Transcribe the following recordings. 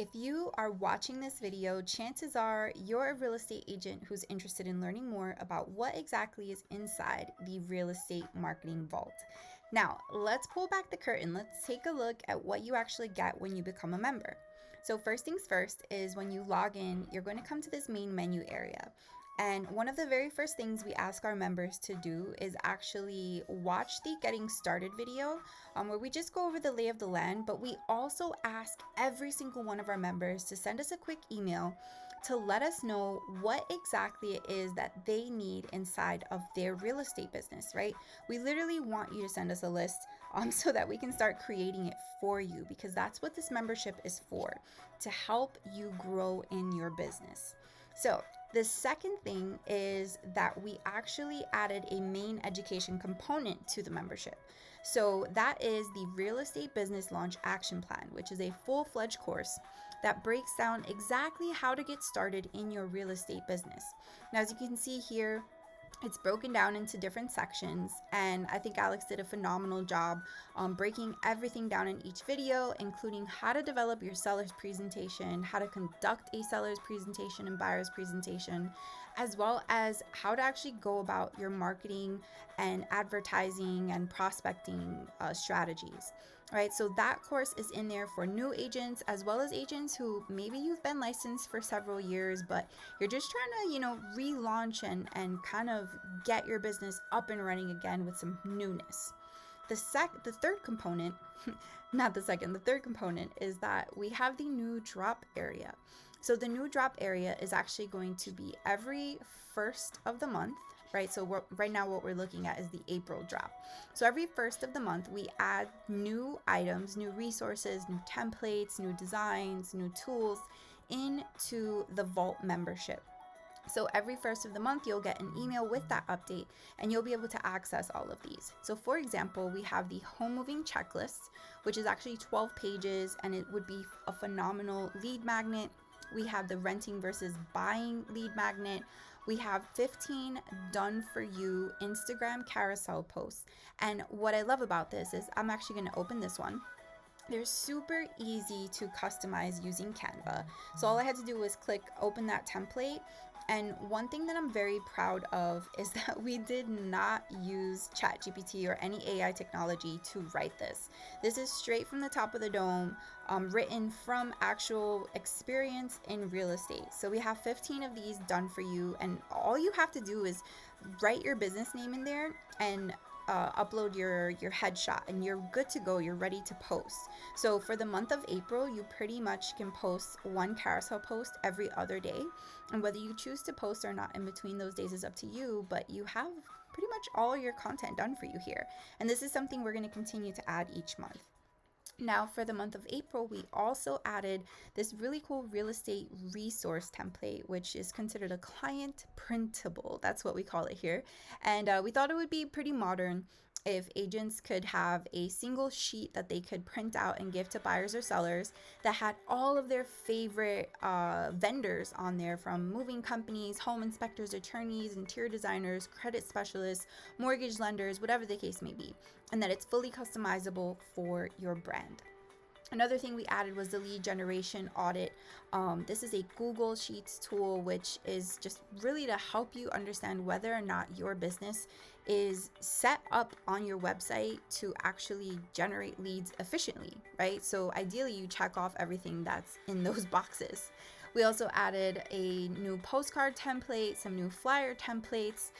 If you are watching this video, chances are you're a real estate agent who's interested in learning more about what exactly is inside the real estate marketing vault. Now, let's pull back the curtain. Let's take a look at what you actually get when you become a member. So first things first is when you log in, you're going to come to this main menu area. And one of the very first things we ask our members to do is actually watch the getting started video, where we just go over the lay of the land, but we also ask every single one of our members to send us a quick email to let us know what exactly it is that they need inside of their real estate business, right? We literally want you to send us a list so that we can start creating it for you, because that's what this membership is for, to help you grow in your business. So the second thing is that we actually added a main education component to the membership. So that is the Real Estate Business Launch Action Plan, which is a full-fledged course that breaks down exactly how to get started in your real estate business. Now, as you can see here, it's broken down into different sections, and I think Alex did a phenomenal job breaking everything down in each video, including how to develop your seller's presentation, how to conduct a seller's presentation and buyer's presentation, as well as how to actually go about your marketing and advertising and prospecting strategies. Right, so that course is in there for new agents, as well as agents who maybe you've been licensed for several years, but you're just trying to, relaunch and kind of get your business up and running again with some newness. The third component, not the second, the third component is that we have the new drop area. So the new drop area is actually going to be every first of the month, right? So right now what we're looking at is the April drop. So every first of the month, we add new items, new resources, new templates, new designs, new tools into the Vault membership. So every first of the month, you'll get an email with that update, and you'll be able to access all of these. So for example, we have the home moving checklist, which is actually 12 pages, and it would be a phenomenal lead magnet. We have the renting versus buying lead magnet. We have 15 done for you Instagram carousel posts. And what I love about this is I'm actually going to open this one. They're super easy to customize using Canva. So all I had to do was click open that template. And one thing that I'm very proud of is that we did not use ChatGPT or any AI technology to write this. This is straight from the top of the dome, written from actual experience in real estate. So we have 15 of these done for you, and all you have to do is write your business name in there and upload your headshot, and you're good to go. You're ready to post. So for the month of April, you pretty much can post one carousel post every other day, and whether you choose to post or not in between those days is up to you, but you have pretty much all your content done for you here. And this is something we're going to continue to add each month. Now, for the month of April, we also added this really cool real estate resource template, which is considered a client printable. That's what we call it here. And we thought it would be pretty modern if agents could have a single sheet that they could print out and give to buyers or sellers that had all of their favorite vendors on there, from moving companies, home inspectors, attorneys, interior designers, credit specialists, mortgage lenders, whatever the case may be, and that it's fully customizable for your brand. Another thing we added was the lead generation audit. This is a Google Sheets tool, which is just really to help you understand whether or not your business is set up on your website to actually generate leads efficiently, right? So ideally, you check off everything that's in those boxes. We also added a new postcard template, some new flyer templates,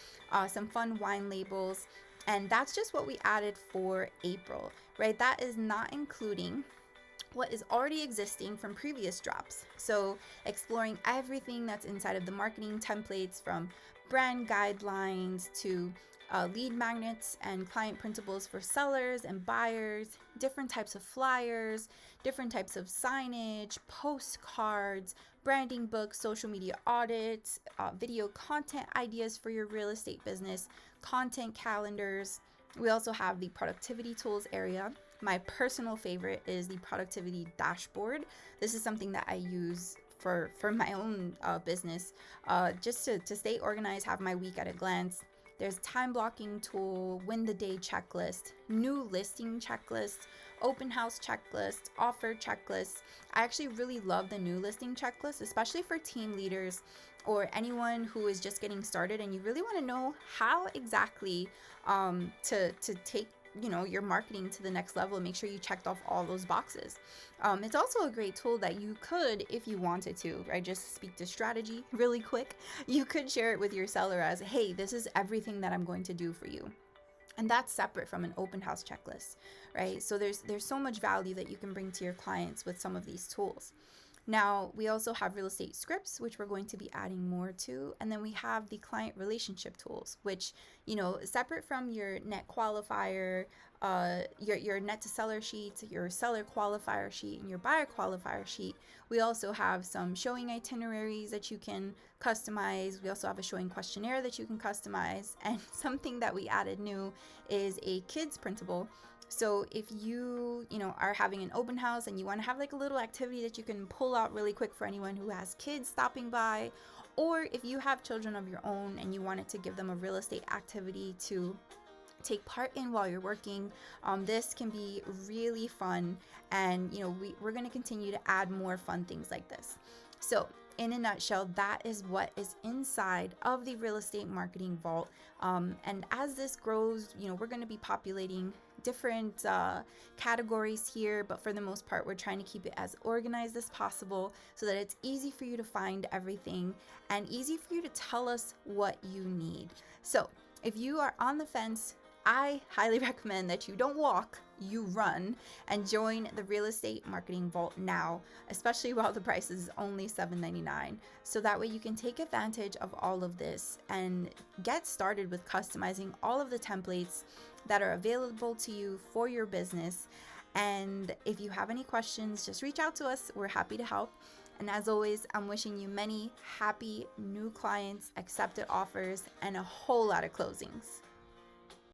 some fun wine labels, and that's just what we added for April, right? That is not including what is already existing from previous drops. So exploring everything that's inside of the marketing templates, from brand guidelines to lead magnets and client printables for sellers and buyers, different types of flyers, different types of signage, postcards, branding books, social media audits, video content ideas for your real estate business, content calendars. We also have the productivity tools area. My personal favorite is the productivity dashboard. This is something that I use for my own business, just to stay organized, have my week at a glance. There's time blocking tool, win the day checklist, new listing checklist, open house checklist, offer checklist. I actually really love the new listing checklist, especially for team leaders or anyone who is just getting started and you really want to know how exactly to take your marketing to the next level and make sure you checked off all those boxes. It's also a great tool that you could, if you wanted to, right, just speak to strategy really quick. You could share it with your seller as, hey, this is everything that I'm going to do for you. And that's separate from an open house checklist, right? So there's so much value that you can bring to your clients with some of these tools. Now, we also have real estate scripts, which we're going to be adding more to. And then we have the client relationship tools, which, separate from your net qualifier, your net to seller sheet, your seller qualifier sheet, and your buyer qualifier sheet, we also have some showing itineraries that you can customize. We also have a showing questionnaire that you can customize. And something that we added new is a kids printable. So if you are having an open house and you want to have like a little activity that you can pull out really quick for anyone who has kids stopping by, or if you have children of your own and you wanted to give them a real estate activity to take part in while you're working, this can be really fun. And we're going to continue to add more fun things like this. So in a nutshell, that is what is inside of the real estate marketing vault. And as this grows, we're going to be populating different categories here, but for the most part, we're trying to keep it as organized as possible so that it's easy for you to find everything and easy for you to tell us what you need. So if you are on the fence, I highly recommend that you don't walk, you run and join the Real Estate Marketing Vault now, especially while the price is only $7.99. So that way you can take advantage of all of this and get started with customizing all of the templates that are available to you for your business. And if you have any questions, just reach out to us. We're happy to help. And as always, I'm wishing you many happy new clients, accepted offers, and a whole lot of closings.